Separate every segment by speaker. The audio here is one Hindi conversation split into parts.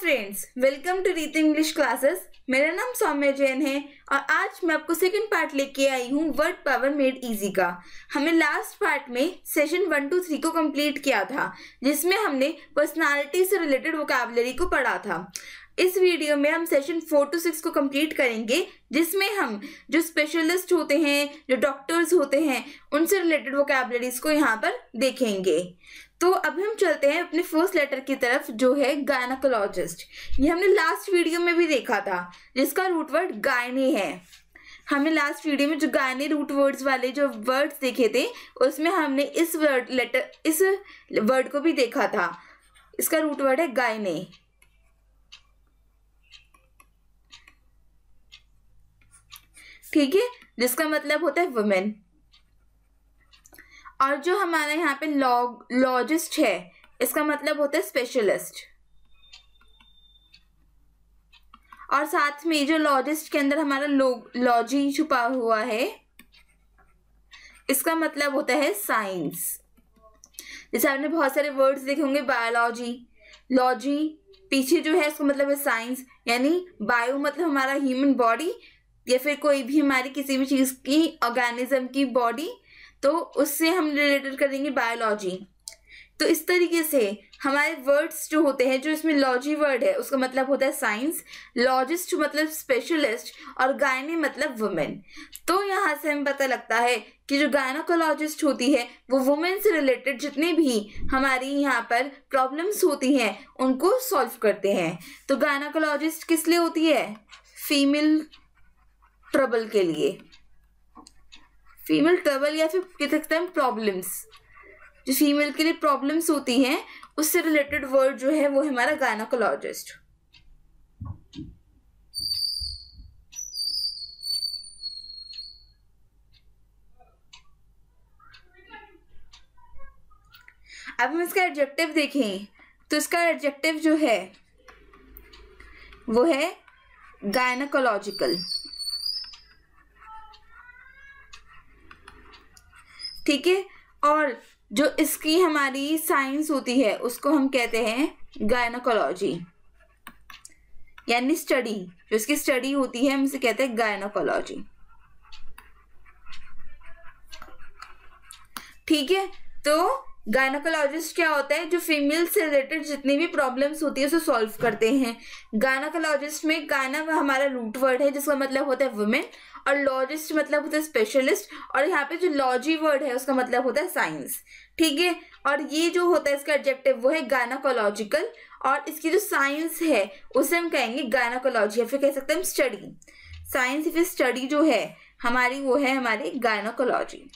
Speaker 1: फ्रेंड्स, वेलकम टू रीत इंग्लिश क्लासेस। मेरा नाम सौम्य जैन है और आज मैं आपको सेकंड पार्ट लेके आई हूँ वर्ड पावर मेड इजी का। हमने लास्ट पार्ट में सेशन 1 to 3 को कंप्लीट किया था, जिसमें हमने पर्सनालिटी से रिलेटेड वोकैबुलरी को पढ़ा था। इस वीडियो में हम सेशन 4 to 6 को कंप्लीट करेंगे, जिसमें हम जो स्पेशलिस्ट होते हैं, जो डॉक्टर्स होते हैं, उनसे रिलेटेड वोकैबुलरीज को यहाँ पर देखेंगे। तो अब हम चलते हैं अपने फर्स्ट लेटर की तरफ, जो है गायनेकोलॉजिस्ट। ये हमने लास्ट वीडियो में भी देखा था, जिसका रूट वर्ड गायने है। हमने लास्ट वीडियो में जो गायने रूट वर्ड्स वाले जो वर्ड्स देखे थे, उसमें हमने इस वर्ड को भी देखा था। इसका रूट वर्ड है गायने। ठीक है, जिसका मतलब होता है वुमेन। और जो हमारा यहाँ पे लॉजिस्ट है, इसका मतलब होता है स्पेशलिस्ट। और साथ में जो लॉजिस्ट के अंदर हमारा लॉजी छुपा हुआ है, इसका मतलब होता है साइंस। जैसे आपने बहुत सारे वर्ड्स देखे होंगे, बायोलॉजी, लॉजी, पीछे जो है इसका मतलब है साइंस। यानी बायो मतलब हमारा ह्यूमन बॉडी, या फिर कोई भी हमारी किसी भी चीज की, ऑर्गेनिज्म की बॉडी, तो उससे हम रिलेटेड करेंगे बायोलॉजी। तो इस तरीके से हमारे वर्ड्स जो होते हैं, जो इसमें लॉजी वर्ड है उसका मतलब होता है साइंस, लॉजिस्ट मतलब स्पेशलिस्ट, और गायने मतलब वुमेन। तो यहाँ से हमें पता लगता है कि जो गायनेकोलॉजिस्ट होती है वो वुमेन से रिलेटेड जितने भी हमारी यहाँ पर प्रॉब्लम्स होती हैं उनको सॉल्व करते हैं। तो गायनेकोलॉजिस्ट किस लिए होती है? फीमेल ट्रबल के लिए, फीमेल ट्रबल या फिर कह सकते हैं प्रॉब्लम्स, जो फीमेल के लिए प्रॉब्लम्स होती हैं उससे रिलेटेड वर्ड जो है वो है हमारा गायनेकोलॉजिस्ट। अब हम इसका एडजेक्टिव देखें तो इसका एडजेक्टिव जो है वो है गायनेकोलॉजिकल। ठीक है, और जो इसकी हमारी साइंस होती है उसको हम कहते हैं गायनेकोलॉजी, यानी स्टडी। जो इसकी स्टडी होती है हम इसे कहते हैं गायनेकोलॉजी। ठीक है, तो गायनेकोलॉजिस्ट क्या होता है? जो फीमेल से रिलेटेड जितनी भी प्रॉब्लम्स होती है उसे सॉल्व करते हैं। गायनेकोलॉजिस्ट में गायना हमारा रूट वर्ड है, जिसका मतलब होता है वुमेन, और लॉजिस्ट मतलब होता है स्पेशलिस्ट, और यहाँ पे जो लॉजी वर्ड है उसका मतलब होता है साइंस। ठीक है, और ये जो होता है इसका एडजेक्टिव वो है गायनेकोलॉजिकल, और इसकी जो साइंस है उसे हम कहेंगे गायनेकोलॉजी, या फिर कह सकते हैं हम स्टडी। साइंस या फिर स्टडी जो है हमारी वो है हमारी गायनेकोलॉजी।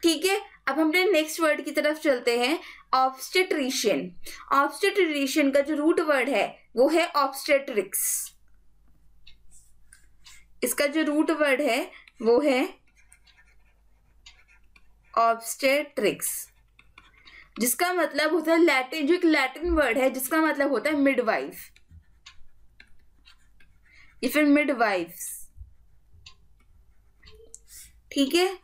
Speaker 1: ठीक है, अब हम नेक्स्ट वर्ड की तरफ चलते हैं, ऑब्स्टेट्रिशियन। ऑब्स्टेट्रिशियन का जो रूट वर्ड है वो है ऑब्स्टेट्रिक्स। इसका जो रूट वर्ड है वो है ऑब्स्टेट्रिक्स, जिसका मतलब होता है लैटिन, जो एक लैटिन वर्ड है जिसका मतलब होता है मिडवाइफ या फिर मिडवाइफ्स। ठीक है,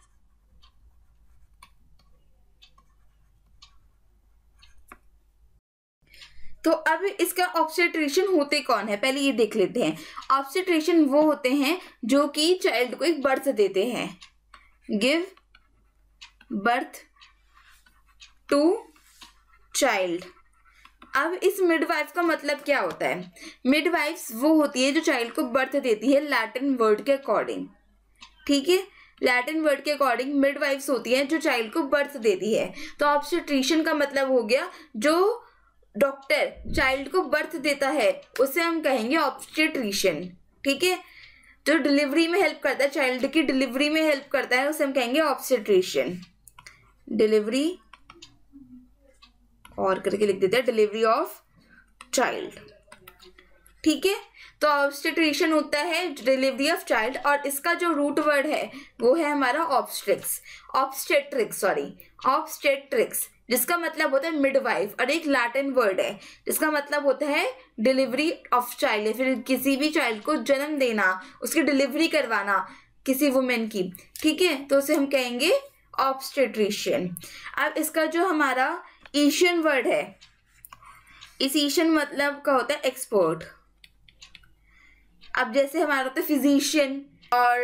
Speaker 1: तो अब इसका ऑब्स्टेट्रिशियन होते कौन है पहले ये देख लेते हैं। ऑब्स्टेट्रिशियन वो होते हैं जो कि चाइल्ड को एक बर्थ देते हैं, गिव बर्थ टू चाइल्ड। अब इस मिडवाइफ का मतलब क्या होता है? मिडवाइफ्स वो होती है जो चाइल्ड को बर्थ देती है लैटिन वर्ड के अकॉर्डिंग। ठीक है, लैटिन वर्ड के अकॉर्डिंग मिडवाइफ्स होती है जो चाइल्ड को बर्थ देती है। तो ऑब्स्टेट्रिशियन का मतलब हो गया जो डॉक्टर चाइल्ड को बर्थ देता है उसे हम कहेंगे ऑब्स्टेट्रिशियन। ठीक है, जो डिलीवरी में हेल्प करता है, चाइल्ड की डिलीवरी में हेल्प करता है, उसे हम कहेंगे ऑब्स्टेट्रिशियन। डिलीवरी और करके लिख देते हैं, डिलीवरी ऑफ चाइल्ड। ठीक है, तो ऑब्स्टेट्रिशियन होता है डिलीवरी ऑफ चाइल्ड, और इसका जो रूट वर्ड है वो है हमारा ऑब्स्टेट्रिक्स, जिसका मतलब होता है मिडवाइफ, और एक लैटिन वर्ड है जिसका मतलब होता है डिलीवरी ऑफ चाइल्ड, या फिर किसी भी चाइल्ड को जन्म देना, उसकी डिलीवरी करवाना किसी वुमेन की। ठीक है, तो उसे हम कहेंगे ऑब्स्टेट्रिशियन। अब इसका जो हमारा एशियन वर्ड है इसिशियन मतलब का होता है एक्सपर्ट। अब जैसे हमारा होता है फिजिशियन और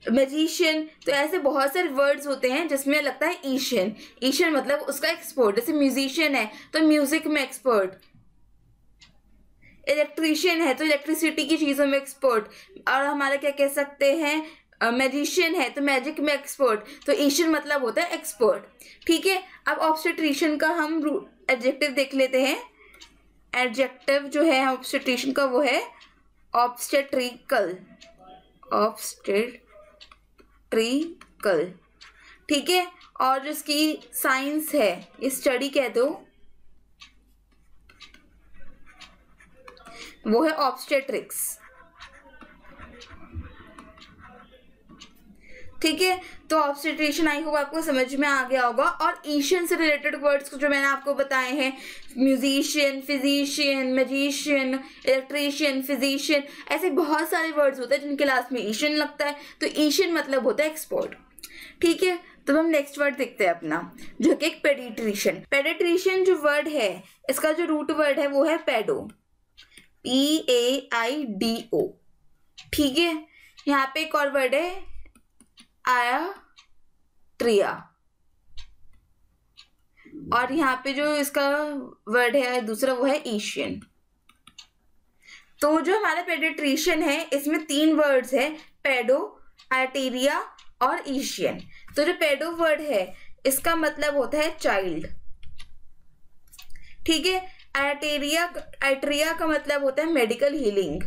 Speaker 1: मैजिशियन, तो ऐसे बहुत सारे वर्ड्स होते हैं जिसमें लगता है ईशियन। ईशियन मतलब उसका एक्सपर्ट। जैसे म्यूजिशियन है तो म्यूजिक में एक्सपर्ट, इलेक्ट्रिशियन है तो इलेक्ट्रिसिटी की चीजों में एक्सपर्ट, और हमारा क्या कह सकते हैं मैजिशियन है तो मैजिक में एक्सपर्ट। तो ईशियन मतलब होता है एक्सपर्ट। ठीक है, अब ऑब्स्टेट्रिशियन का हम एडजेक्टिव देख लेते हैं। एडजेक्टिव जो है ऑब्स्टेट्रिशियन का वो है ऑब्स्टेट्रिकल। ऑब्स्टेट्रिकल, ठीक है। और जो इसकी साइंस है, स्टडी कह दो, वो है ऑब्स्टेट्रिक्स। ठीक है, तो ऑब्स्टेट्रिशियन आई होप आपको समझ में आ गया होगा। और ईशियन से रिलेटेड वर्ड्स जो मैंने आपको बताए हैं, musician, physician, magician, electrician, physician, ऐसे बहुत सारे वर्ड्स होते हैं जिनके लास्ट में ईशियन लगता है। तो ईशियन मतलब होता है एक्सपर्ट। ठीक है, तो हम नेक्स्ट वर्ड देखते हैं अपना, जो कि एक पेडिट्रिशियन। पेडिट्रिशियन जो वर्ड है, इसका जो रूट वर्ड है वो है पेडो, PAIDO। ठीक है, यहाँ पे एक और वर्ड है आयाट्रिया, और यहाँ पे जो इसका वर्ड है दूसरा वो है ईशियन। तो जो हमारा पेडिट्रिशियन है इसमें 3 वर्ड्स है, पेडो, आयाटेरिया और ईशियन। तो जो पेडो वर्ड है इसका मतलब होता है चाइल्ड। ठीक है, आयाट्रिया का मतलब होता है मेडिकल हीलिंग,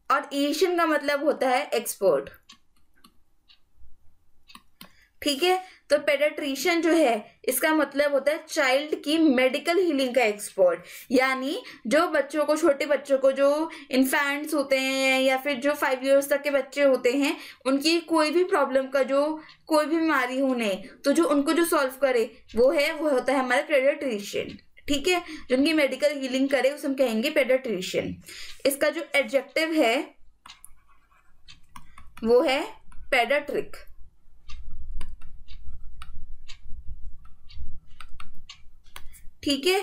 Speaker 1: और ईशियन का मतलब होता है एक्सपर्ट। ठीक है, तो पेडिट्रिशियन जो है इसका मतलब होता है चाइल्ड की मेडिकल हीलिंग का एक्सपर्ट। यानी जो बच्चों को, छोटे बच्चों को, जो इन्फेंट्स होते हैं या फिर जो 5 इयर्स तक के बच्चे होते हैं, उनकी कोई भी प्रॉब्लम का, जो कोई भी बीमारी होने, तो जो उनको जो सॉल्व करे वो होता है हमारा पेडिट्रिशियन। ठीक है, जो उनकी मेडिकल हीलिंग करे उसे हम कहेंगे पेडिट्रिशियन। इसका जो एडजेक्टिव है वो है पेडियाट्रिक। ठीक है,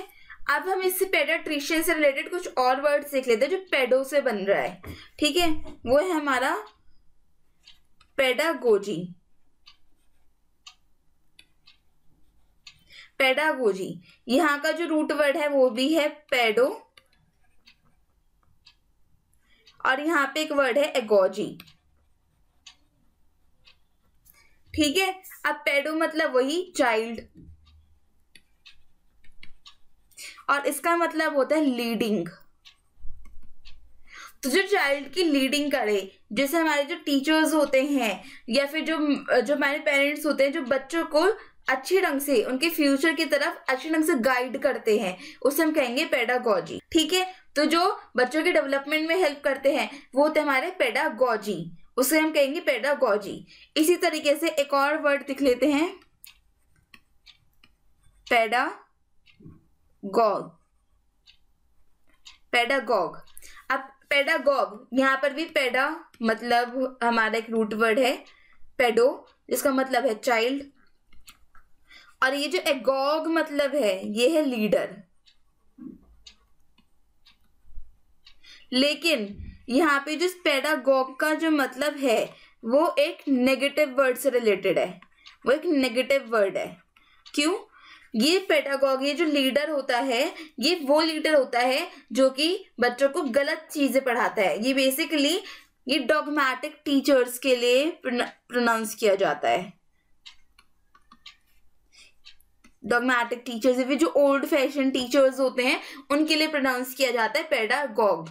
Speaker 1: अब हम इससे पेडियाट्रिशियन से रिलेटेड कुछ और वर्ड सीख लेते हैं जो पेडो से बन रहा है। ठीक है, वो है हमारा पेडागोजी। पेडागोजी, यहाँ का जो रूट वर्ड है वो भी है पेडो, और यहाँ पे एक वर्ड है एगोजी। ठीक है, अब पेडो मतलब वही चाइल्ड, और इसका मतलब होता है लीडिंग। तो जो चाइल्ड की लीडिंग करे, जैसे हमारे जो टीचर्स होते हैं या फिर जो हमारे पेरेंट्स होते हैं, जो बच्चों को अच्छे ढंग से उनके फ्यूचर की तरफ अच्छे ढंग से गाइड करते हैं, उसे हम कहेंगे पेडागोजी। ठीक है, तो जो बच्चों के डेवलपमेंट में हेल्प करते हैं वो होते हैं हमारे पेडागोजी, उसे हम कहेंगे पेडागोजी। इसी तरीके से एक और वर्ड लिख लेते हैं, पेडागॉग। पेडागॉग, अब पेडागॉग, यहाँ पर भी पेडा मतलब हमारा एक रूट वर्ड है, पेडो जिसका मतलब है चाइल्ड, और ये जो एगॉग मतलब है ये है लीडर। लेकिन यहाँ पे जो पेडागॉग का जो मतलब है वो एक नेगेटिव वर्ड से रिलेटेड है, वो एक नेगेटिव वर्ड है। क्यों? ये पेडागॉग, ये जो लीडर होता है, ये वो लीडर होता है जो कि बच्चों को गलत चीजें पढ़ाता है। ये बेसिकली ये डॉगमेटिक टीचर्स के लिए प्रोनाउंस किया जाता है। डॉगमेटिक टीचर्स, ये जो ओल्ड फैशन टीचर्स होते हैं उनके लिए प्रोनाउंस किया जाता है पेडागॉग।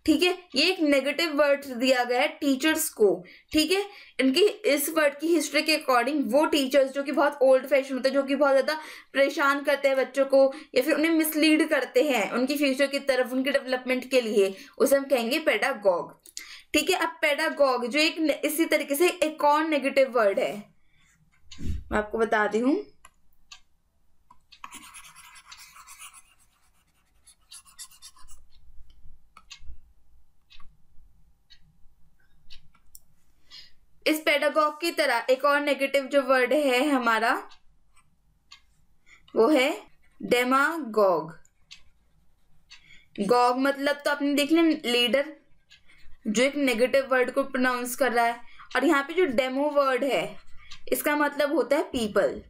Speaker 1: ठीक है, ये एक नेगेटिव वर्ड दिया गया है टीचर्स को। ठीक है, इनकी इस वर्ड की हिस्ट्री के अकॉर्डिंग वो टीचर्स जो कि बहुत ओल्ड फैशन होते हैं, जो कि बहुत ज्यादा परेशान करते हैं बच्चों को या फिर उन्हें मिसलीड करते हैं उनकी फ्यूचर की तरफ, उनके डेवलपमेंट के लिए, उसे हम कहेंगे पेडागॉग। ठीक है, अब पेडागॉग जो एक इसी तरीके से एक और नेगेटिव वर्ड है, मैं आपको बताती हूँ। इस पेडागॉग की तरह एक और नेगेटिव जो वर्ड है हमारा वो है डेमागॉग। गॉग मतलब तो आपने देख लिया लीडर, जो एक नेगेटिव वर्ड को प्रोनाउंस कर रहा है। और यहाँ पे जो डेमो वर्ड है इसका मतलब होता है पीपल।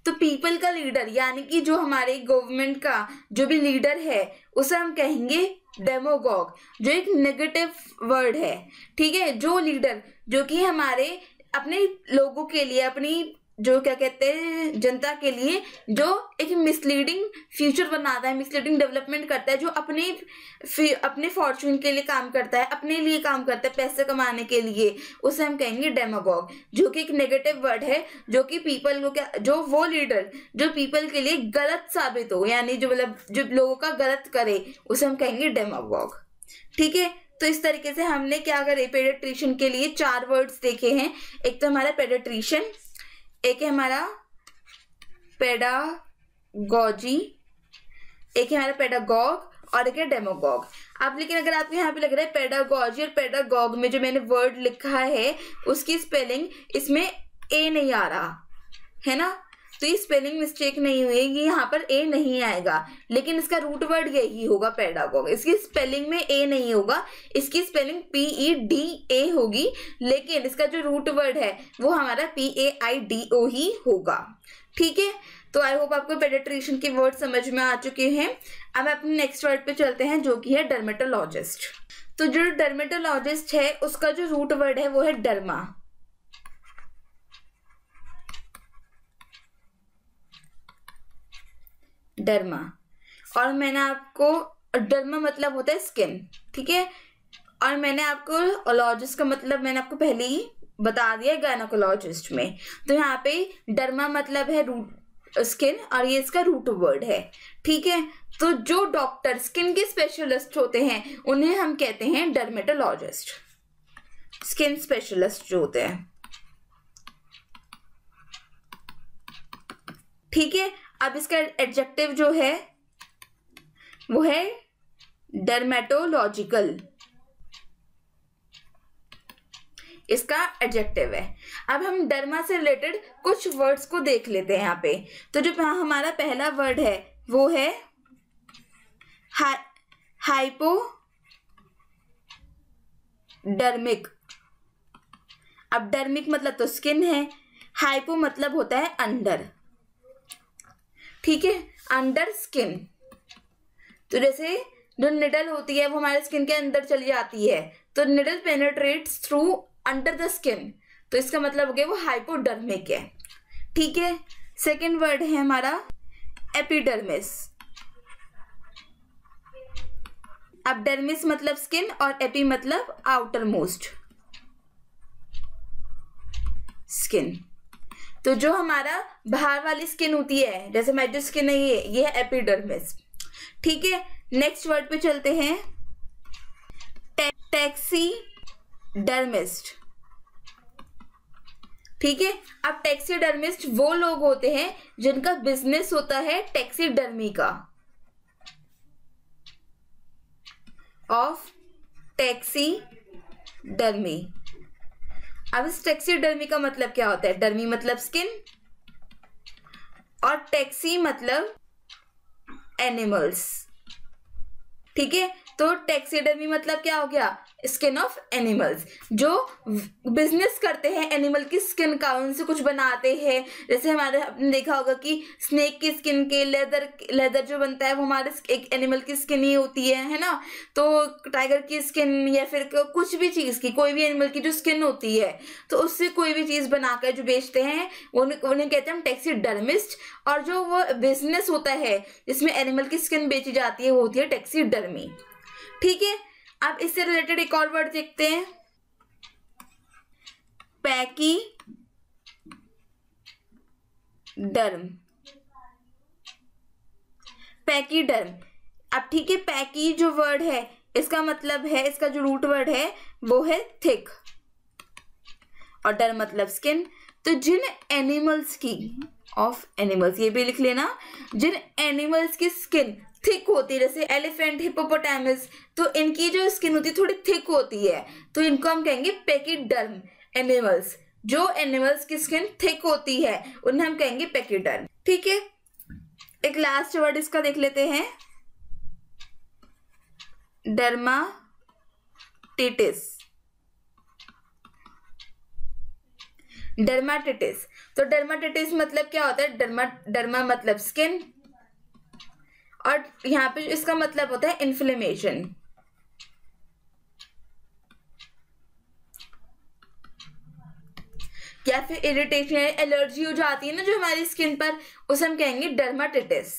Speaker 1: तो पीपल का लीडर यानी कि जो हमारे गवर्नमेंट का जो भी लीडर है उसे हम कहेंगे डेमोगॉग, जो एक नेगेटिव वर्ड है। ठीक है, जो लीडर जो कि हमारे अपने लोगों के लिए, अपनी जो क्या कहते हैं जनता के लिए जो एक मिसलीडिंग फ्यूचर बनाता है, मिसलीडिंग डेवलपमेंट करता है, जो अपने फॉर्चून के लिए काम करता है, अपने लिए काम करता है पैसे कमाने के लिए, उसे हम कहेंगे डेमागॉग, जो कि एक नेगेटिव वर्ड है, जो कि पीपल को क्या, जो वो लीडर जो पीपल के लिए गलत साबित हो, यानी जो मतलब जो लोगों का गलत करे, उसे हम कहेंगे डेमागॉग। ठीक है, तो इस तरीके से हमने क्या करे, पेडियाट्रिशियन के लिए 4 वर्ड्स देखे हैं। एक तो हमारा पेडियाट्रिशियन, एक है हमारा पेडागॉजी, एक है हमारा पेडागॉग और एक है डेमागॉग। अब लेकिन अगर आपको यहाँ पे लग रहा है पेडागॉजी और पेडागॉग में जो मैंने वर्ड लिखा है उसकी स्पेलिंग इसमें ए नहीं आ रहा है ना, तो ये स्पेलिंग मिस्टेक नहीं हुई, ये यहाँ पर ए नहीं आएगा, लेकिन इसका रूट वर्ड यही होगा पेडागॉग। इसकी स्पेलिंग में ए नहीं होगा, इसकी स्पेलिंग PEDA होगी, लेकिन इसका जो रूट वर्ड है वो हमारा PAIDO ही होगा। ठीक है, तो आई होप आपको पेडियाट्रिशियन के वर्ड समझ में आ चुके हैं। अब अपने नेक्स्ट वर्ड पे चलते हैं जो कि है डर्मेटोलॉजिस्ट। तो जो डर्मेटोलॉजिस्ट है उसका जो रूट वर्ड है वो है डर्मा। डर्मा, और मैंने आपको, डर्मा मतलब होता है स्किन। ठीक है, और मैंने आपको ओलॉजिस्ट का मतलब मैंने आपको पहले ही बता दिया गायनेकोलॉजिस्ट में। तो यहाँ पे डर्मा मतलब है रूट स्किन और ये इसका रूट वर्ड है। ठीक है, तो जो डॉक्टर स्किन के स्पेशलिस्ट होते हैं उन्हें हम कहते हैं डर्मेटोलॉजिस्ट, स्किन स्पेशलिस्ट जो होते हैं। ठीक है, अब इसका एडजेक्टिव जो है वो है डर्मेटोलॉजिकल, इसका एडजेक्टिव है। अब हम डर्मा से रिलेटेड कुछ वर्ड्स को देख लेते हैं यहाँ पे। तो जो हमारा पहला वर्ड है वो है हाइपोडर्मिक। अब डर्मिक मतलब तो स्किन है, हाइपो मतलब होता है अंडर। ठीक है, अंडर स्किन, तो जैसे जो निडल होती है वो हमारे स्किन के अंदर चली जाती है, तो needle penetrates through under the skin, तो इसका मतलब हो गया वो हाइपोडर्मिक है। ठीक है, सेकंड वर्ड है हमारा एपिडर्मिस। अब डर्मिस मतलब स्किन और एपी मतलब आउटर मोस्ट स्किन। तो जो हमारा बाहर वाली स्किन होती है, जैसे हमारी जो स्किन है ये है एपिडर्मिस। ठीक है, नेक्स्ट वर्ड पे चलते हैं टैक्सीडर्मिस्ट। ठीक है, अब टैक्सीडर्मिस्ट वो लोग होते हैं जिनका बिजनेस होता है टैक्सीडर्मी का, ऑफ टैक्सीडर्मी। अब इस टैक्सीडर्मी का मतलब क्या होता है, डर्मी मतलब स्किन और टैक्सी मतलब एनिमल्स। ठीक है, तो टैक्सीडर्मी मतलब क्या हो गया, स्किन ऑफ एनिमल्स, जो बिजनेस करते हैं एनिमल की स्किन का, उनसे कुछ बनाते हैं। जैसे हमारे आपने देखा होगा कि स्नेक की स्किन के लेदर जो बनता है वो हमारे एक एनिमल की स्किन ही होती है ना। तो टाइगर की स्किन या फिर कुछ भी चीज़ की, कोई भी एनिमल की जो स्किन होती है, तो उससे कोई भी चीज़ बनाकर जो बेचते हैं उन्हें कहते हैं हम टैक्सीडर्मिस्ट। और जो वो बिजनेस होता है जिसमें एनिमल की स्किन बेची जाती है वो होती है टैक्सीडर्मी। ठीक है, अब इससे रिलेटेड एक और वर्ड देखते हैं, पैकीडर्म। पैकीडर्म, अब ठीक है, पैकी जो वर्ड है इसका मतलब है, इसका जो रूट वर्ड है वो है थिक और डर्म मतलब स्किन। तो जिन एनिमल्स की, ऑफ एनिमल्स ये भी लिख लेना, जिन एनिमल्स की स्किन थिक होती है, जैसे एलिफेंट, हिप्पोपोटामस, तो इनकी जो स्किन होती है थोड़ी थिक होती है, तो इनको हम कहेंगे पैकीडर्म एनिमल्स, जो एनिमल्स की स्किन थिक होती है उन्हें हम कहेंगे पेकिडर्म। ठीक है, एक लास्ट वर्ड इसका देख लेते हैं, डर्माटिटिस। डर्माटिटिस, तो डर्माटिटिस मतलब क्या होता है, डर्मा मतलब स्किन, और यहाँ पे इसका मतलब होता है इन्फ्लेमेशन। या फिर इरिटेशन, एलर्जी हो जाती है ना जो हमारी स्किन पर, उसे हम कहेंगे डर्माटिटिस।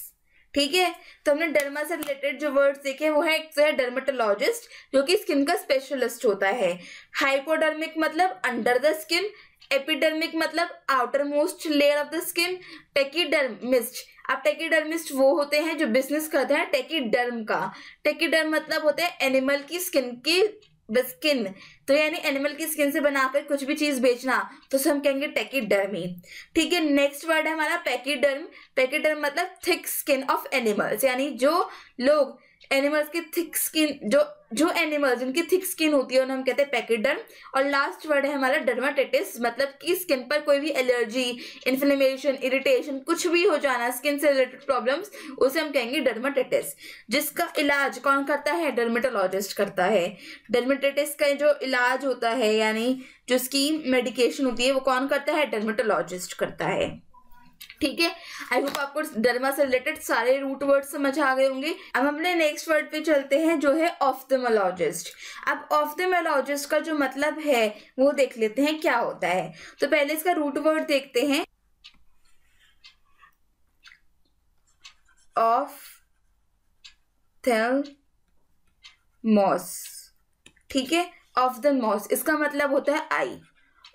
Speaker 1: ठीक है, तो हमने डर्मा से रिलेटेड जो वर्ड्स देखे वो है, एक तो है डर्मेटोलॉजिस्ट जो कि स्किन का स्पेशलिस्ट होता है, हाइपोडर्मिक मतलब अंडर द स्किन, एपिडर्मिक मतलब outer most layer of the skin, taxidermist. अब टेकिडर्मिस्ट वो होते हैं जो बिजनेस करते हैं टेकिडर्म का। टेकिडर्म मतलब होते हैं एनिमल की स्किन की स्किन, तो यानी एनिमल की स्किन से बनाकर कुछ भी चीज बेचना, तो उसे हम कहेंगे टेकिडर्मी। ठीक है, नेक्स्ट वर्ड है हमारा पैकिडर्म। पैकिडर्म मतलब थिक स्किन ऑफ एनिमल्स, यानी जो लोग एनिमल्स की थिक स्किन, जो एनिमल्स जिनकी थिक स्किन होती है उन्हें हम कहते हैं पैकिडर्म। और लास्ट वर्ड है हमारा डर्माटिटिस, मतलब कि स्किन पर कोई भी एलर्जी, इन्फ्लेमेशन, इरिटेशन कुछ भी हो जाना, स्किन से रिलेटेड प्रॉब्लम्स, उसे हम कहेंगे डर्माटिटिस, जिसका इलाज कौन करता है, डर्मेटोलॉजिस्ट करता है। डर्माटिटिस का जो इलाज होता है यानी जो उसकी मेडिकेशन होती है वो कौन करता है, डर्मेटोलॉजिस्ट करता है। ठीक है, आई होप आपको डर्मा से रिलेटेड सारे रूट वर्ड समझ आ गए होंगे। अब अपने नेक्स्ट वर्ड पे चलते हैं जो है ऑफ्थेल्मोलॉजिस्ट। अब ऑफ्थेल्मोलॉजिस्ट का जो मतलब है वो देख लेते हैं क्या होता है। तो पहले इसका रूट वर्ड देखते हैं, ऑफ्थेल्मोस। ठीक है, ऑफ्थेल्मोस इसका मतलब होता है आई,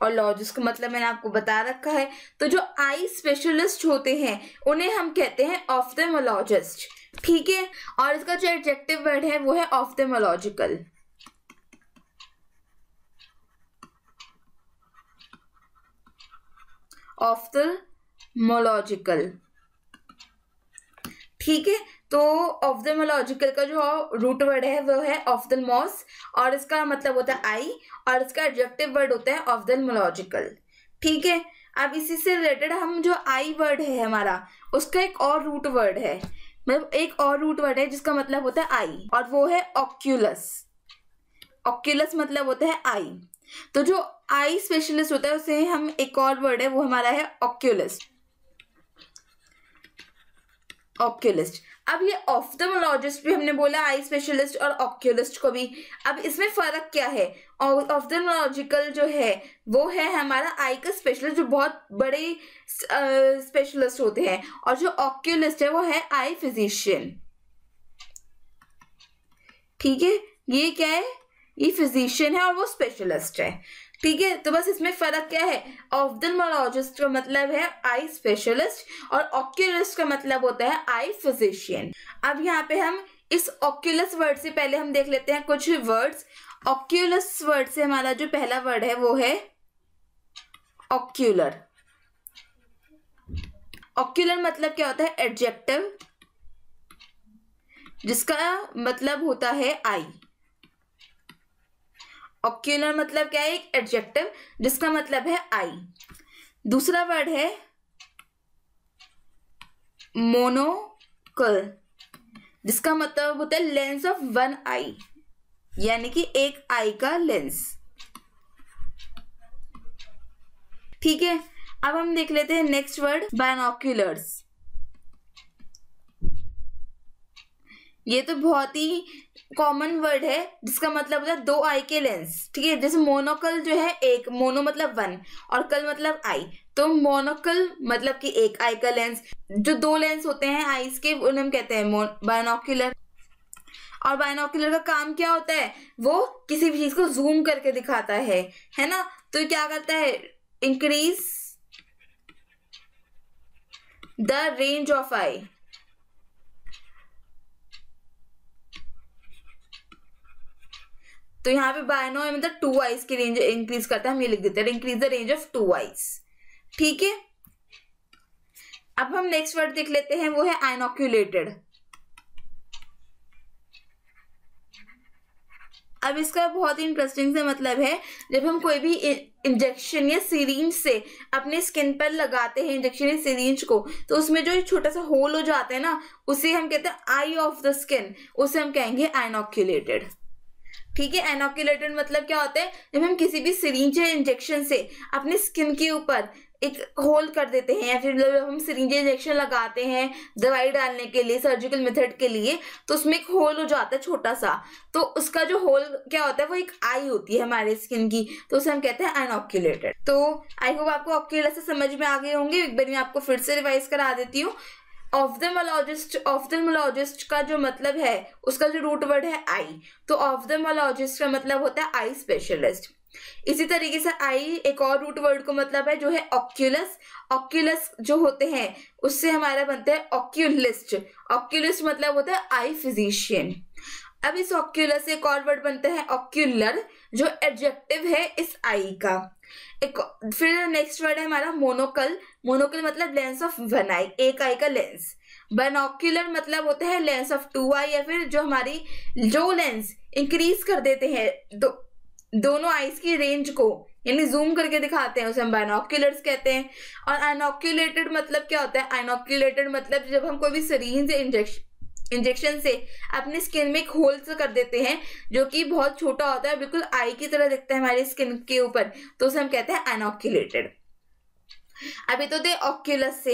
Speaker 1: और लॉजिस्ट का मतलब मैंने आपको बता रखा है। तो जो आई स्पेशलिस्ट होते हैं उन्हें हम कहते हैं ऑफ्थेल्मोलॉजिस्ट। ठीक है, और इसका जो एडजेक्टिव वर्ड है वो है ऑफ्थेल्मोलॉजिकल। ऑफ्थेल्मोलॉजिकल, ठीक है, तो ऑफ्थेल्मोलॉजिकल का जो रूट वर्ड है वो है ऑफ्थेल्मोस, और इसका मतलब होता है आई, और इसका एडजेक्टिव वर्ड होता है ऑफ्थेल्मोलॉजिकल। ठीक है, अब इसी से रिलेटेड हम जो आई वर्ड है हमारा, उसका एक और रूट वर्ड है, मतलब एक और रूट वर्ड है जिसका मतलब होता है आई, और वो है ऑक्यूलस। ऑक्यूलस मतलब होता है आई, तो जो आई स्पेशलिस्ट होता है उसे हम एक और वर्ड है वो हमारा है ऑक्यूलिस्ट। ऑक्यूलिस्ट, अब ये ऑफ्थेल्मोलॉजिस्ट भी हमने बोला, आई स्पेशलिस्ट और ऑक्यूलिस्ट को भी। अब इसमें फर्क क्या है, ऑफ्थेल्मोलॉजिकल जो है वो है हमारा आई का स्पेशलिस्ट जो बहुत बड़े स्पेशलिस्ट होते हैं, और जो ऑक्यूलिस्ट है वो है आई फिजिशियन। ठीक है, ये क्या है, ये फिजिशियन है और वो स्पेशलिस्ट है। ठीक है, तो बस इसमें फर्क क्या है, ऑफ्थेल्मोलॉजिस्ट का मतलब है आई स्पेशलिस्ट और ऑक्यूलिस्ट का मतलब होता है आई फिजिशियन। अब यहाँ पे हम इस ऑक्यूलस वर्ड से पहले हम देख लेते हैं कुछ वर्ड्स। ऑक्यूलस वर्ड से हमारा जो पहला वर्ड है वो है ऑक्यूलर। ऑक्यूलर मतलब क्या होता है, एडजेक्टिव जिसका मतलब होता है आई। ऑक्यूलर मतलब क्या है, एक एडजेक्टिव जिसका मतलब है आई। दूसरा वर्ड है मोनोकल, जिसका मतलब होता है लेंस ऑफ वन आई, यानी कि एक आई का लेंस। ठीक है, अब हम देख लेते हैं नेक्स्ट वर्ड बायनोक्यूलर्स। ये तो बहुत ही कॉमन वर्ड है जिसका मतलब होता है दो आई के लेंस। ठीक है, जैसे मोनोकल जो है एक, मोनो मतलब वन और कल मतलब आई, तो मोनोकल मतलब कि एक आई का लेंस। जो दो लेंस होते हैं आईज के उन्हें हम कहते हैं बायनोक्यूलर। और बायनोक्यूलर का काम क्या होता है, वो किसी भी चीज को जूम करके दिखाता है ना। तो क्या करता है, increase the range of eye. तो यहाँ पे बायनो है मतलब टू आइज की रेंज इंक्रीज करता है, हम ये लिख देते हैं increase the range of two eyes. ठीक है, अब हम नेक्स्ट वर्ड देख लेते हैं वो है आइनोक्यूलेटेड। अब इसका बहुत ही इंटरेस्टिंग से मतलब है, जब हम कोई भी इंजेक्शन या सिरिंज से अपने स्किन पर लगाते हैं इंजेक्शन या सिरिंज को, तो उसमें जो छोटा सा होल हो जाता है ना, उसे हम कहते हैं आई ऑफ द स्किन, उसे हम कहेंगे इनोक्यूलेटेड। ठीक है, इनोक्यूलेटेड मतलब क्या होता है, जब हम किसी भी सिरिंज या इंजेक्शन से अपने स्किन के ऊपर एक होल कर देते हैं, या फिर जब हम सिरिंज इंजेक्शन लगाते हैं दवाई डालने के लिए सर्जिकल मेथड के लिए, तो उसमें एक होल हो जाता है छोटा सा, तो उसका जो होल क्या होता है वो एक आई होती है हमारे स्किन की, तो उसे हम कहते हैं इनोक्यूलेटेड। तो आई होप आपको ऑक्यूलस से समझ में आ गए होंगे। एक बार मैं आपको फिर से रिवाइज करा देती हूँ। ऑफ्थल्मोलॉजिस्ट का जो मतलब है, उसका जो रूट वर्ड है आई, तो ऑफ्थल्मोलॉजिस्ट का मतलब होता है आई स्पेशलिस्ट। इसी तरीके से आई एक और रूट वर्ड को मतलब है जो है ऑक्यूलस। ऑक्यूलस जो होते हैं उससे हमारा बनता है ऑक्यूलिस्ट। ऑक्यूलिस्ट मतलब होता है आई फिजिशियन। अब इस ऑक्यूलस से एक और वर्ड बनता है ऑक्यूलर, जो एडजेक्टिव है इस आई का। एक फिर नेक्स्ट वर्ड है हमारा मोनोकल। मोनोकल मतलब लेंस ऑफ वन आई, एक आई का लेंस। बाइनोक्यूलर मतलब होता है लेंस ऑफ टू आई, या फिर जो हमारी जो लेंस इंक्रीज कर देते हैं दोनों आईज की रेंज को, यानी जूम करके दिखाते हैं, उसे हम बाइनोक्यूलर्स कहते हैं। और इनोक्यूलेटेड मतलब क्या होता है, इनोक्यूलेटेड मतलब जब हम कोई भी सिरिंज इंजेक्शन से अपने स्किन में एक होल से कर देते हैं जो कि बहुत छोटा होता है, बिल्कुल आई की तरह दिखता है हमारी स्किन के ऊपर, तो उसे हम कहते हैं इनोक्यूलेटेड। अभी तो दे ऑक्यूलस से,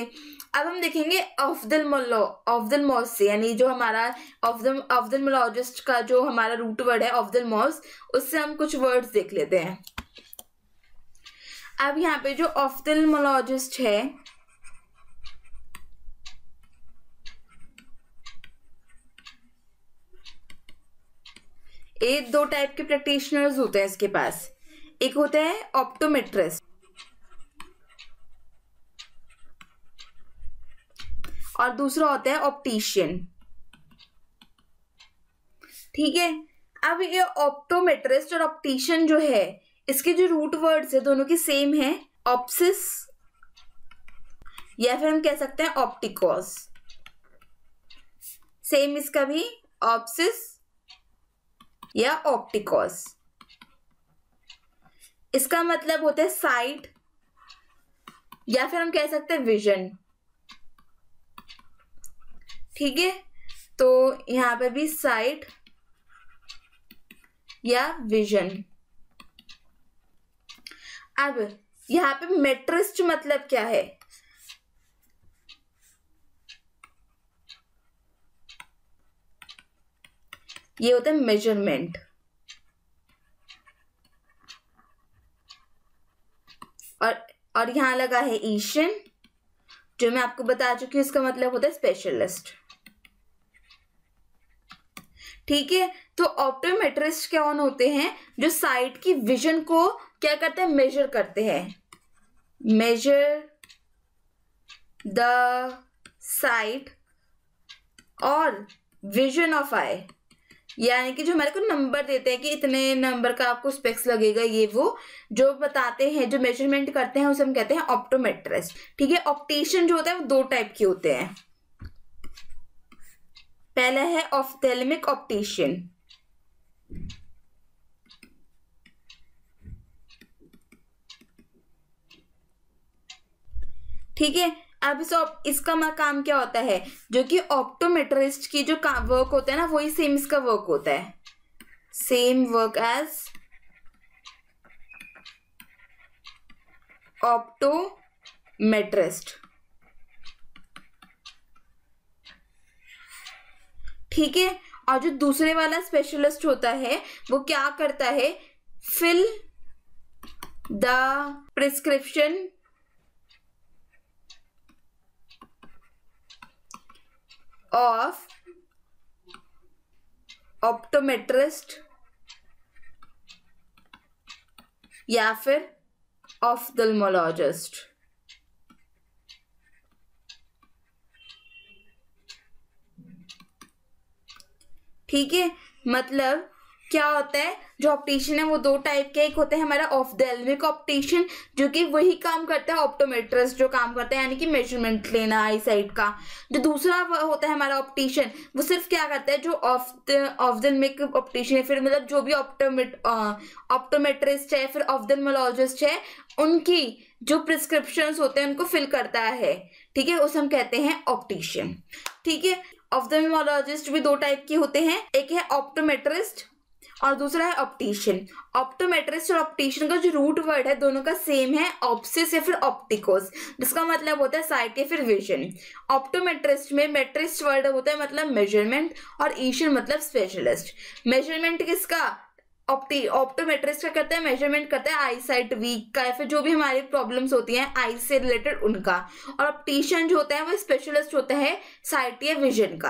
Speaker 1: अब हम देखेंगे ऑफ्थल्मोस से, यानी जो हमारा ऑफ्थल्मोलॉजिस्ट का जो हमारा रूट वर्ड है ऑफ्थल्मोस, उससे हम कुछ वर्ड्स देख लेते हैं। अब यहाँ पे जो ऑफ्थल्मोलॉजिस्ट है, ये दो टाइप के प्रैक्टिशनर्स होते हैं इसके पास। एक होता है ऑप्टोमेट्रिस्ट और दूसरा होता है ऑप्टिशियन। ठीक है, अब ये ऑप्टोमेट्रिस्ट और ऑप्टिशियन जो है, इसके जो रूट वर्ड्स है दोनों की सेम है, ऑप्सिस या फिर हम कह सकते हैं ऑप्टिकोस। सेम इसका भी, ऑप्सिस या ऑप्टिकोस। इसका मतलब होता है साइट या फिर हम कह सकते हैं विजन। ठीक है, तो यहां पर भी साइट या विजन। अब यहां पे मेट्रिस्ट मतलब क्या है, ये होता है मेजरमेंट। और यहां लगा है ईशन, जो मैं आपको बता चुकी हूं, इसका मतलब होता है स्पेशलिस्ट। ठीक है, तो ऑप्टोमेट्रिस्ट कौन होते हैं, जो साइट की विजन को क्या करते हैं, मेजर करते हैं। मेजर द साइट और विजन ऑफ आई, यानी कि जो हमारे को नंबर देते हैं कि इतने नंबर का आपको स्पेक्स लगेगा, ये वो जो बताते हैं, जो मेजरमेंट करते हैं, उसे हम कहते हैं ऑप्टोमेट्रिस्ट। ठीक है, ऑप्टिशियन जो होता है वो दो टाइप के होते हैं। पहला है ऑफ्थेल्मिक ऑप्टिशियन। ठीक है, अब इसका काम क्या होता है, जो कि ऑप्टोमेट्रिस्ट की जो वर्क होता है ना, वही सेम इसका वर्क होता है, सेम वर्क एज ऑप्टोमेट्रिस्ट। ठीक है, और जो दूसरे वाला स्पेशलिस्ट होता है वो क्या करता है, fill the prescription of optometrist या फिर ऑफ्थल्मोलॉजिस्ट। ठीक है, मतलब क्या होता है, जो ऑप्टिशियन है वो दो टाइप के, एक होता है हमारा ऑफ्थेल्मिक ऑप्टिशियन जो कि वही काम करता है ऑप्टोमेट्रिस्ट जो काम करता है यानी कि मेजरमेंट लेना आई साइट का। जो दूसरा होता है हमारा ऑप्टिशियन, वो सिर्फ क्या करता है, जो ऑफ्थेल्मिक ऑप्टिशियन फिर मतलब जो भी ऑप्टोमेट्रिस्ट है फिर ऑफ्थेल्मोलॉजिस्ट है, उनकी जो प्रिस्क्रिप्शंस होते हैं उनको फिल करता है, ठीक है, उसे हम कहते हैं ऑप्टिशियन। ठीक है, ऑफ्थेल्मोलॉजिस्ट भी दो टाइप के होते हैं, एक है ऑप्टोमेट्रिस्ट और दूसरा है ऑप्टिशियन। ऑप्टोमेट्रिस्ट और ऑप्टिशियन का जो रूट वर्ड है दोनों का सेम है, ऑप्सिस या फिर ऑप्टिकोस, जिसका मतलब होता है साइट या फिर विजन। ऑप्टोमेट्रिस्ट में मेट्रिस्ट वर्ड होता है मतलब मेजरमेंट और ईशियन मतलब स्पेशलिस्ट। मेजरमेंट किसका, ऑप्टोमेट्रिस्ट का करता है, मेजरमेंट करता है आई साइट वीक का या फिर जो भी हमारी प्रॉब्लम्स होती हैं आई से रिलेटेड उनका। और ऑप्टिशियन जो होता है वो स्पेशलिस्ट होता है साइट या विजन का।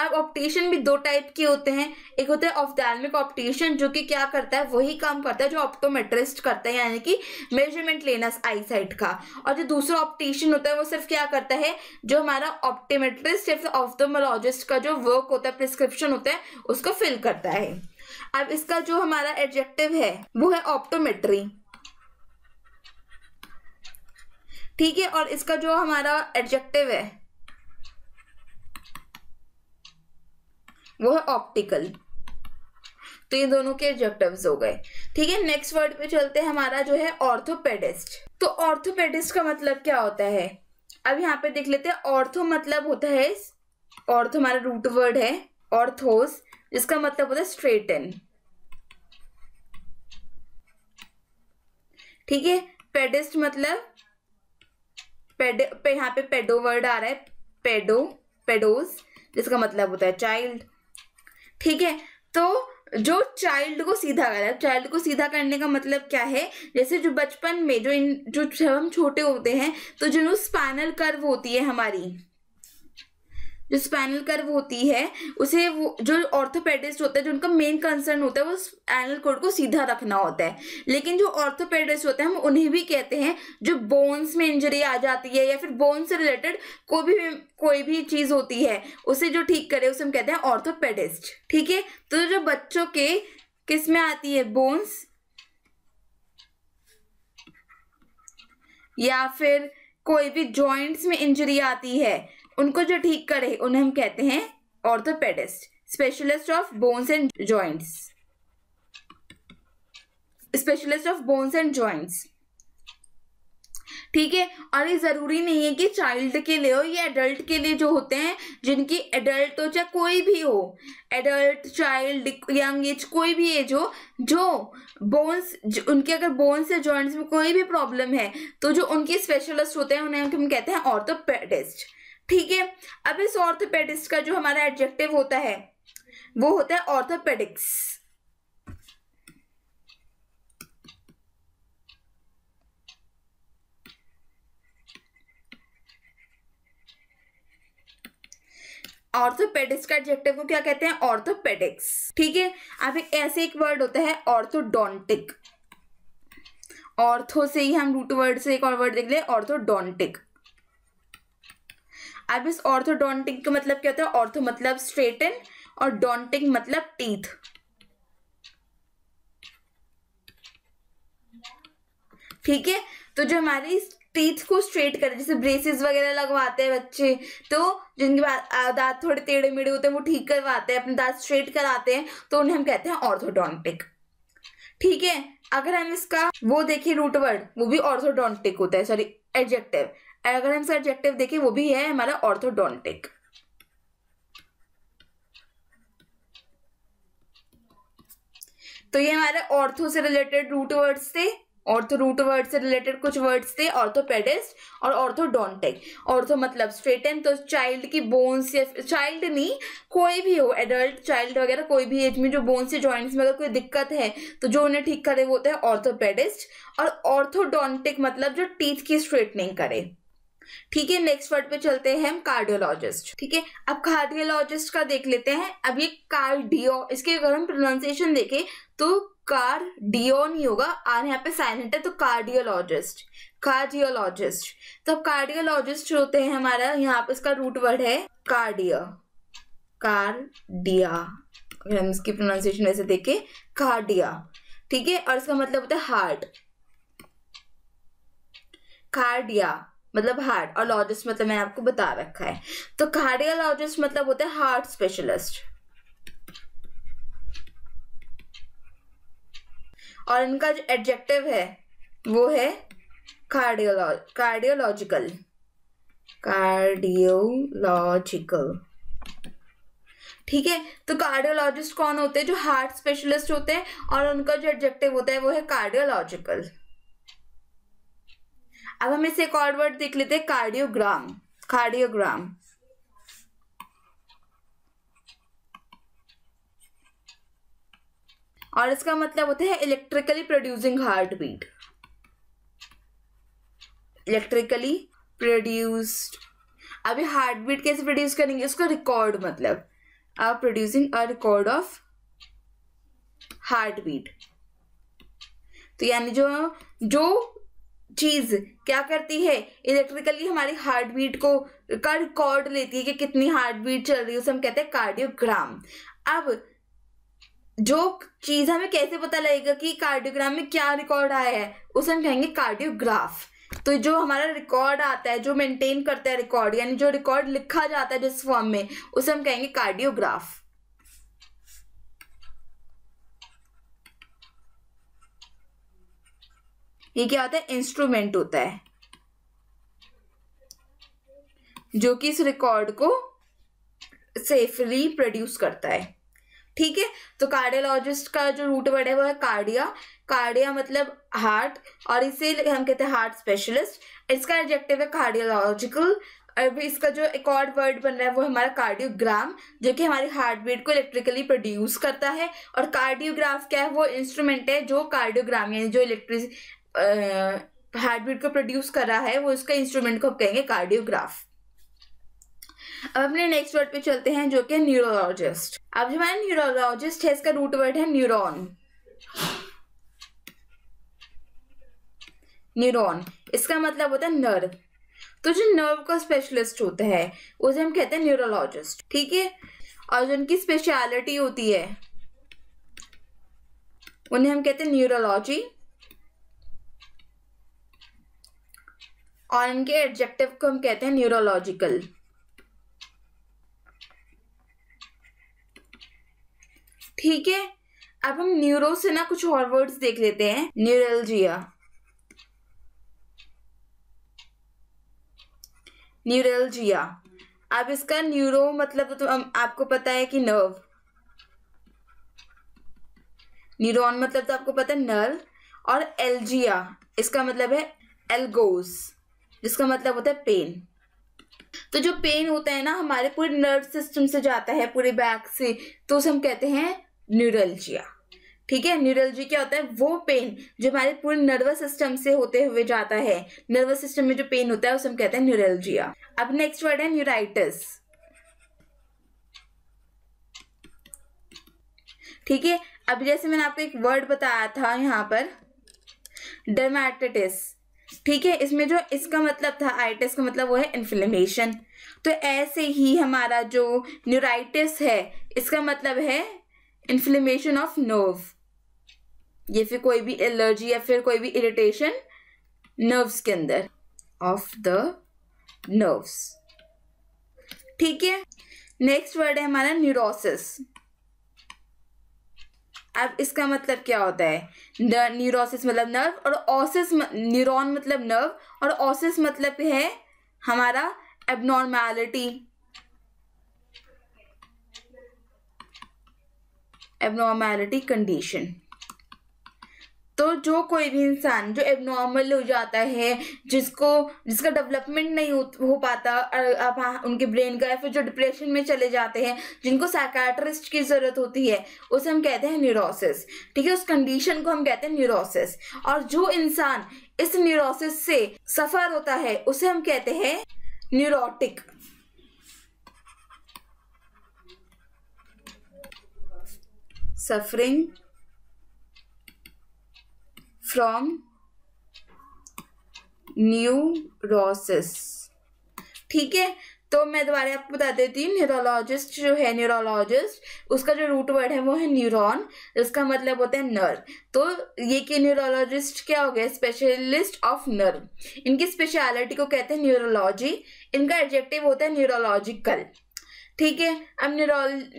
Speaker 1: अब ऑप्टिशियन भी दो टाइप के होते हैं, एक होता है ऑफ्थेल्मिक ऑप्टिशियन जो कि क्या करता है, वही काम करता है जो ऑप्टोमेट्रिस्ट करता है यानी कि मेजरमेंट लेना आई साइट का। और जो दूसरा ऑप्टिशियन होता है वो सिर्फ क्या करता है, जो हमारा ऑप्टोमेट्रिस्ट या फिर ऑफ्थेल्मोलॉजिस्ट का जो वर्क होता है, प्रिस्क्रिप्शन होता है, उसको फिल करता है। अब इसका जो हमारा एडजेक्टिव है वो है ऑप्टोमेट्री, ठीक है, और इसका जो हमारा एडजेक्टिव है वो है ऑप्टिकल। तो ये दोनों के एडजेक्टिव्स हो गए। ठीक है, नेक्स्ट वर्ड पे चलते हैं, हमारा जो है ऑर्थोपेडिस्ट। तो ऑर्थोपेडिस्ट का मतलब क्या होता है, अब यहाँ पे देख लेते हैं। ऑर्थो मतलब होता है, ऑर्थो हमारा रूट वर्ड है ऑर्थोस, जिसका मतलब होता है स्ट्रेटन। ठीक है, पेडिस्ट मतलब यहाँ पे पेडो वर्ड आ रहा है, पेडोस, जिसका मतलब होता है चाइल्ड। ठीक है, तो जो चाइल्ड को सीधा कर रहा है, चाइल्ड को सीधा करने का मतलब क्या है, जैसे जो बचपन में जो हम छोटे होते हैं तो जो स्पाइनल कर्व होती है हमारी, जो स्पाइनल कर्व होती है उसे वो जो ऑर्थोपेडिस्ट होता है जो उनका मेन कंसर्न होता है वो स्पाइनल कॉर्ड को सीधा रखना होता है। लेकिन जो ऑर्थोपेडिस्ट होते हैं हम उन्हें भी कहते हैं जो बोन्स में इंजरी आ जाती है या फिर बोन से रिलेटेड कोई भी चीज होती है उसे जो ठीक करे उसे हम कहते हैं ऑर्थोपेडिस्ट। ठीक है, तो जो बच्चों के किस में आती है, बोन्स या फिर कोई भी जॉइंट्स में इंजरी आती है, उनको जो ठीक करे उन्हें हम कहते हैं orthopedist, specialist of bones and joints, specialist of bones and joints. ठीक है, और ये जरूरी नहीं है कि चाइल्ड के लिए हो, ये एडल्ट के लिए जो होते हैं, जिनकी एडल्ट हो चाहे कोई भी हो, एडल्ट, चाइल्ड, यंग एज, कोई भी एज हो, जो बोन्स उनके अगर बोन्स या जॉइंट्स में कोई भी प्रॉब्लम है तो जो उनके स्पेशलिस्ट होते हैं उन्हें हम कहते हैं ऑर्थोपेडिस्ट। ठीक है, अब इस ऑर्थोपेडिस्ट का जो हमारा एडजेक्टिव होता है वो होता है ऑर्थोपेडिक्स। ऑर्थोपेडिक्स का एडजेक्टिव को क्या कहते हैं, ऑर्थोपेडिक्स। ठीक है, अब ऐसे एक वर्ड होता है ऑर्थोडोंटिक। ऑर्थो से ही हम रूट वर्ड से एक और वर्ड देख ले, ऑर्थोडोंटिक। अब इस ऑर्थोडोंटिक का मतलब क्या होता है, ऑर्थो मतलब स्ट्रेटन और डोंटिक मतलब टीथ। ठीक है, तो जो हमारी टीथ को स्ट्रेट करे, जैसे ब्रेसेस वगैरह लगवाते हैं बच्चे, तो जिनके दांत थोड़े टेढ़े मेढ़े होते हैं वो ठीक करवाते हैं, अपने दांत स्ट्रेट कराते हैं, तो उन्हें हम कहते हैं ऑर्थोडोंटिक। ठीक है, अगर हम इसका वो देखें रूट वर्ड, वो भी ऑर्थोडोंटिक होता है, सॉरी एडजेक्टिव, अगर हम इसका एडजेक्टिव देखें वो भी है हमारा ऑर्थोडोंटिक। तो ये हमारे ऑर्थो से रिलेटेड रूट वर्ड्स थे, ऑर्थो रूट वर्ड से रिलेटेड कुछ वर्ड्स थे, ऑर्थोपेडिस्ट और ऑर्थोडोंटिक। ऑर्थो मतलब स्ट्रेटन, तो चाइल्ड की बोन्स, या चाइल्ड नहीं कोई भी हो, एडल्ट, चाइल्ड वगैरह कोई भी एज में जो बोन्स या जॉइंट्स में अगर कोई दिक्कत है तो जो उन्हें ठीक करे वो होता है ऑर्थोपेडिस्ट। और ऑर्थोडोंटिक मतलब जो टीथ की स्ट्रेटनिंग करे। ठीक है, नेक्स्ट वर्ड पे चलते हैं हम, कार्डियोलॉजिस्ट। ठीक है, अब कार्डियोलॉजिस्ट का देख लेते हैं। अब ये कार्डियो, इसके अगर हम प्रोनाउंसिएशन देखें तो कार्डियो नहीं होगा, आर यहाँ पे साइलेंट है, तो कार्डियोलॉजिस्ट, कार्डियोलॉजिस्ट। तो कार्डियोलॉजिस्ट होते हैं हमारा, यहाँ पे इसका रूट वर्ड है कार्डिया, कार्डिया, अगर हम इसकी प्रोनाउंसिएशन वैसे देखें, कार्डिया, ठीक है, और इसका मतलब होता है हार्ट। कार्डिया मतलब हार्ट, और लॉजिस्ट मतलब मैंने आपको बता रखा है। तो कार्डियोलॉजिस्ट मतलब होता है हार्ट स्पेशलिस्ट, और इनका जो एडजेक्टिव है वो है कार्डियोलॉजिकल। ठीक है, तो कार्डियोलॉजिस्ट कौन होते हैं? जो हार्ट स्पेशलिस्ट होते हैं, और उनका जो एडजेक्टिव होता है वो है कार्डियोलॉजिकल। अब हम इसे एक और वर्ड देख लेते हैं, कार्डियोग्राम। कार्डियोग्राम और इसका मतलब होता है electrically producing heart beat. Electrically produced. अभी हार्ट बीट कैसे प्रोड्यूस करेंगे? उसका रिकॉर्ड, मतलब आप producing a record of heart beat. तो यानी जो चीज क्या करती है, इलेक्ट्रिकली हमारी हार्ट बीट का रिकॉर्ड लेती है कि कितनी हार्ट बीट चल रही है, उसे हम कहते हैं कार्डियोग्राम। अब जो चीज हमें कैसे पता लगेगा कि कार्डियोग्राम में क्या रिकॉर्ड आया है, उसे हम कहेंगे कार्डियोग्राफ। तो जो हमारा रिकॉर्ड आता है, जो मेंटेन करता है रिकॉर्ड, यानी जो रिकॉर्ड लिखा जाता है जिस फॉर्म में, उसे हम कहेंगे कार्डियोग्राफ। ये क्या होता है? इंस्ट्रूमेंट होता है जो कि इस रिकॉर्ड को सेफली प्रोड्यूस करता है। ठीक है, तो कार्डियोलॉजिस्ट का जो रूट वर्ड है वो है कार्डिया। कार्डिया मतलब हार्ट, और इसे हम कहते हैं हार्ट स्पेशलिस्ट। इसका एडजेक्टिव है कार्डियोलॉजिकल। अभी इसका जो एक और वर्ड बन रहा है वो हमारा कार्डियोग्राम, जो कि हमारी हार्ट बीट को इलेक्ट्रिकली प्रोड्यूस करता है। और कार्डियोग्राफ क्या है? वो इंस्ट्रूमेंट है जो कार्डियोग्राम यानी जो इलेक्ट्रिक हार्ट बीट को प्रोड्यूस कर रहा है, वो इसका इंस्ट्रूमेंट को कहेंगे कार्डियोग्राफ। अब अपने नेक्स्ट वर्ड पे चलते हैं जो कि न्यूरोलॉजिस्ट। अब जो हमारा न्यूरोलॉजिस्ट है, इसका रूट वर्ड है न्यूरॉन। न्यूरॉन इसका मतलब होता है नर्व। तो जो नर्व का स्पेशलिस्ट होता है उसे हम कहते हैं न्यूरोलॉजिस्ट। ठीक है, और जो उनकी स्पेशलिटी होती है उन्हें हम कहते हैं न्यूरोलॉजी, और इनके एडजेक्टिव को हम कहते हैं न्यूरोलॉजिकल। ठीक है, अब हम न्यूरो से ना कुछ और वर्ड्स देख लेते हैं। Neuralgia, neuralgia. अब इसका न्यूरो मतलब तो आपको पता है कि नर्व, न्यूरॉन मतलब तो आपको पता है नर्व, और एल्जिया इसका मतलब है एल्गोस, जिसका मतलब होता है पेन। तो जो पेन होता है ना हमारे पूरे नर्व सिस्टम से जाता है, पूरे बैक से, तो उसे हम कहते हैं न्यूरल्जिया। ठीक है, न्यूरल्जी क्या होता है? वो पेन जो हमारे पूरे नर्वस सिस्टम से होते हुए जाता है। नर्वस सिस्टम में जो पेन होता है उसे हम कहते हैं न्यूरल्जिया। अब नेक्स्ट वर्ड है न्यूराइटिस। ठीक है, अब जैसे मैंने आपको एक वर्ड बताया था यहाँ पर, डर्मेटाइटिस। ठीक है, इसमें जो इसका मतलब था आइटिस का मतलब वो है इन्फ्लेमेशन। तो ऐसे ही हमारा जो न्यूराइटिस है इसका मतलब है इन्फ्लेमेशन ऑफ नर्व, या फिर कोई भी एलर्जी या फिर कोई भी इरिटेशन नर्व्स के अंदर, ऑफ द नर्व्स। ठीक है, नेक्स्ट वर्ड है हमारा न्यूरोसिस। अब इसका मतलब क्या होता है? न्यूरोसिस मतलब नर्व, और ओसिस न्यूरॉन मतलब नर्व, और ओसिस मतलब है हमारा एबनॉर्मैलिटी, एबनॉर्मैलिटी कंडीशन। तो जो कोई भी इंसान जो एबनॉर्मल हो जाता है, जिसका डेवलपमेंट नहीं हो पाता अब उनके ब्रेन का, या फिर जो डिप्रेशन में चले जाते हैं, जिनको साइकियाट्रिस्ट की जरूरत होती है, उसे हम कहते हैं न्यूरोसिस। ठीक है, उस कंडीशन को हम कहते हैं न्यूरोसिस। और जो इंसान इस न्यूरोसिस से सफर होता है उसे हम कहते हैं न्यूरोटिक। Suffering from neurosis. ठीक है, तो मैं दोबारा आपको बता देती हूँ, न्यूरोलॉजिस्ट जो है, न्यूरोलॉजिस्ट उसका जो रूट वर्ड है वो है न्यूरॉन, इसका मतलब होता है नर्व। तो ये कि न्यूरोलॉजिस्ट क्या हो गया, स्पेशलिस्ट ऑफ नर्व। इनकी स्पेशलिटी को कहते हैं न्यूरोलॉजी, इनका एडजेक्टिव होता है न्यूरोलॉजिकल। ठीक है, अब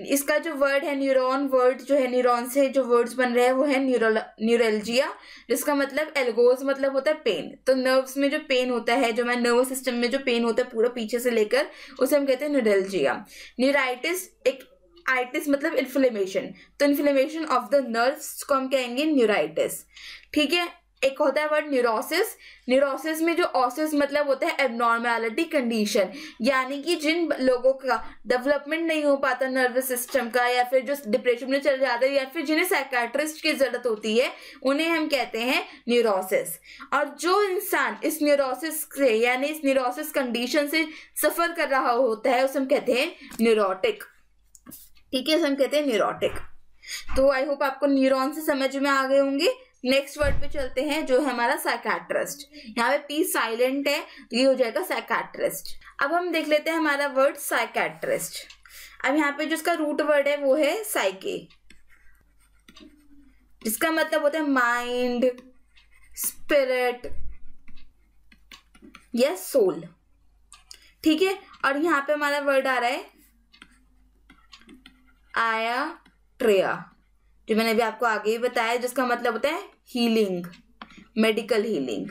Speaker 1: इसका जो वर्ड है न्यूरॉन, वर्ड जो है न्यूरॉन से जो वर्ड्स बन रहे हैं वो है न्यूरल्जिया, जिसका मतलब एल्गोज मतलब होता है पेन। तो नर्व्स में जो पेन होता है, जो हमारे नर्वस सिस्टम में जो पेन होता है पूरा पीछे से लेकर, उसे हम कहते हैं न्यूरल्जिया। न्यूराइटिस, एक आइटिस मतलब इन्फ्लेमेशन, तो इन्फ्लेमेशन ऑफ द नर्व्स को हम कहेंगे न्यूराइटिस। ठीक है, एक होता है वर्ड न्यूरोसिस। न्यूरोसिस में जो ऑसिस मतलब होता है एबनॉर्मैलिटी कंडीशन, यानी कि जिन लोगों का डेवलपमेंट नहीं हो पाता नर्वस सिस्टम का, या फिर जो डिप्रेशन में चले जाते हैं, या फिर जिन्हें साइकियाट्रिस्ट की जरूरत होती है, उन्हें हम कहते हैं न्यूरोसिस। और जो इंसान इस न्यूरोसिस से यानी इस न्यूरोसिस कंडीशन से सफर कर रहा होता है उसे हम कहते हैं न्यूरोटिक। ठीक है, हम कहते हैं न्यूरोटिक। तो आई होप आपको न्यूरॉन से समझ में आ गए होंगे। नेक्स्ट वर्ड पे चलते हैं जो है हमारा साइकियाट्रिस्ट। यहाँ पे पी साइलेंट है तो ये हो जाएगा साइकियाट्रिस्ट। अब हम देख लेते हैं हमारा वर्ड साइकियाट्रिस्ट। अब यहाँ पे जो इसका रूट वर्ड है वो है साइके, जिसका मतलब होता है माइंड, स्पिरिट या सोल। ठीक है, और यहाँ पे हमारा वर्ड आ रहा है आया ट्रेया, जो मैंने अभी आपको आगे ही बताया, जिसका मतलब होता है हीलिंग, मेडिकल हीलिंग।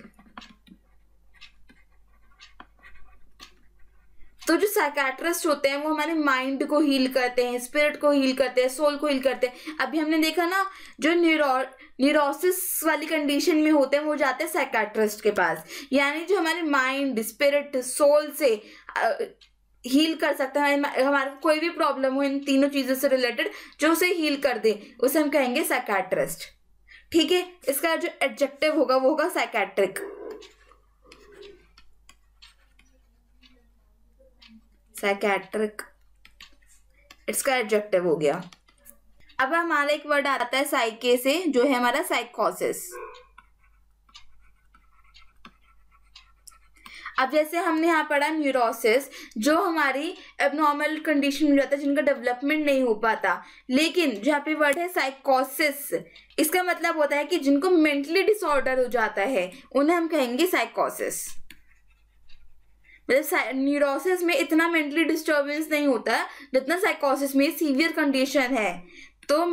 Speaker 1: तो जो साइकियाट्रिस्ट होते हैं वो हमारे माइंड को हील करते हैं, स्पिरिट को हील करते हैं, सोल को हील करते हैं। अभी हमने देखा ना, जो न्यूरोसिस वाली कंडीशन में होते हैं वो जाते हैं साइकियाट्रिस्ट के पास, यानी जो हमारे माइंड, स्पिरिट, सोल से हील कर सकता है, हमारे कोई भी प्रॉब्लम हो इन तीनों चीजों से रिलेटेड जो उसे हील कर दे, उसे हम कहेंगे साइकियाट्रिस्ट। ठीक है, इसका जो एडजेक्टिव होगा वो होगा साइकियाट्रिक। साइकियाट्रिक इसका एडजेक्टिव हो गया। अब हमारा एक वर्ड आता है साइके से, जो है हमारा साइकोसिस। अब जैसे हमने यहाँ पढ़ा न्यूरोसिस, जो हमारी एबनॉर्मल कंडीशन में जाता है, जिनका डेवलपमेंट नहीं हो पाता। लेकिन जहाँ पे वर्ड है साइकोसिस, इसका मतलब होता है कि जिनको मेंटली डिसऑर्डर हो जाता है उन्हें हम कहेंगे साइकोसिस। मतलब न्यूरोसिस में इतना मेंटली डिस्टर्बेंस नहीं होता जितना साइकोसिस में, सीवियर कंडीशन है तो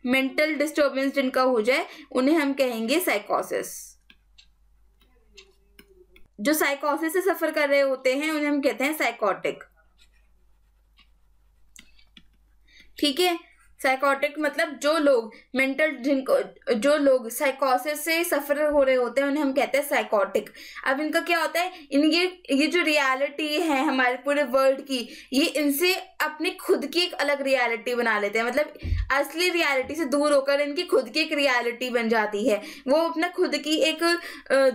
Speaker 1: मेंटल डिस्टर्बेंस जिनका हो जाए उन्हें हम कहेंगे साइकोसिस। जो साइकोसिस से सफर कर रहे होते हैं उन्हें हम कहते हैं साइकोटिक। ठीक है, साइकोटिक मतलब जो लोग जो लोग साइकोसिस से सफर हो रहे होते हैं उन्हें हम कहते हैं साइकोटिक। अब इनका क्या होता है, ये जो रियलिटी है हमारे पूरे वर्ल्ड की, ये इनसे अपनी खुद की एक अलग रियलिटी बना लेते हैं। मतलब असली रियलिटी से दूर होकर इनकी खुद की एक रियलिटी बन जाती है, वो अपना खुद की एक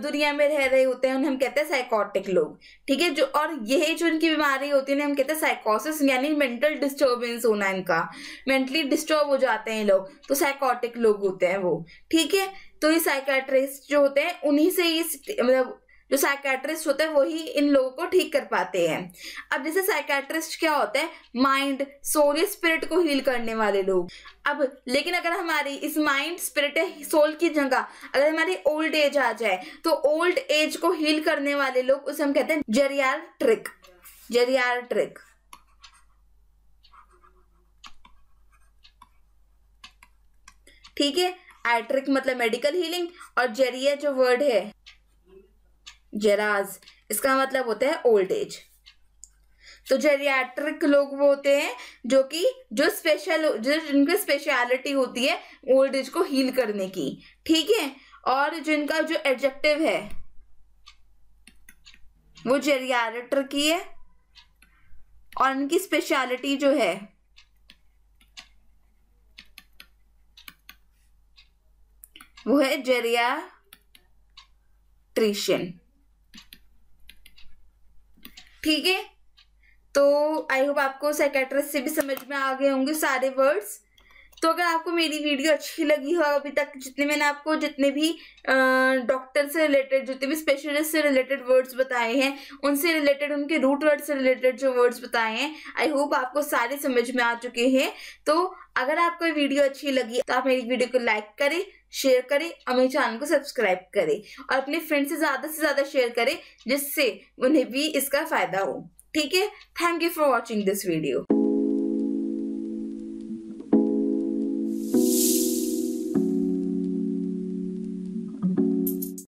Speaker 1: दुनिया में रह रहे होते हैं, उन्हें हम कहते हैं साइकोटिक लोग। ठीक है, जो और यही जो इनकी बीमारी होती है हम कहते हैं साइकोसिस, यानी मेंटल डिस्टर्बेंस होना, इनका मेंटली डिस्टर्ब हो जाते हैं लोग, तो साइकोटिक लोग होते हैं वो। ठीक है, तो ये साइकियाट्रिस्ट जो होते हैं उन्हीं से ये मतलब जो साइकियाट्रिस्ट होता है वही इन लोगों को ठीक कर पाते हैं। अब जैसे साइकियाट्रिस्ट क्या होता है, माइंड, सोल, स्पिरिट को हील करने वाले लोग। अब लेकिन अगर हमारी इस माइंड, स्पिरिट, सोल की जगह अगर हमारी ओल्ड एज आ जाए तो ओल्ड एज को हील करने वाले लोग, उसे हम कहते हैं जेरियाट्रिक। जेरियाट्रिक। ठीक है, आर्ट्रिक मतलब मेडिकल हीलिंग, और जेरिया जो वर्ड है जेराज, इसका मतलब होता है ओल्ड एज। तो जेरियाट्रिक लोग वो होते हैं जो जिनकी स्पेशलिटी होती है ओल्ड एज को हील करने की। ठीक है, और जिनका जो एडजेक्टिव है वो जेरियाट्रिक की है, और उनकी स्पेशलिटी जो है वो है जेरियाट्रिशियन। ठीक है, तो आई होप आपको साइकियाट्रिस्ट से भी समझ में आ गए होंगे सारे वर्ड्स। तो अगर आपको मेरी वीडियो अच्छी लगी हो, अभी तक जितने मैंने आपको जितने भी डॉक्टर से रिलेटेड, जितने भी स्पेशलिस्ट से रिलेटेड वर्ड्स बताए हैं, उनसे रिलेटेड, उनके रूट वर्ड से रिलेटेड जो वर्ड्स बताए हैं, आई होप आपको सारे समझ में आ चुके हैं। तो अगर आपको ये वीडियो अच्छी लगी तो आप मेरी वीडियो को लाइक करें, शेयर करें और मेरे चैनल को सब्सक्राइब करें और अपने फ्रेंड से ज्यादा शेयर करें, जिससे उन्हें भी इसका फायदा हो। ठीक है, thank you for watching this video.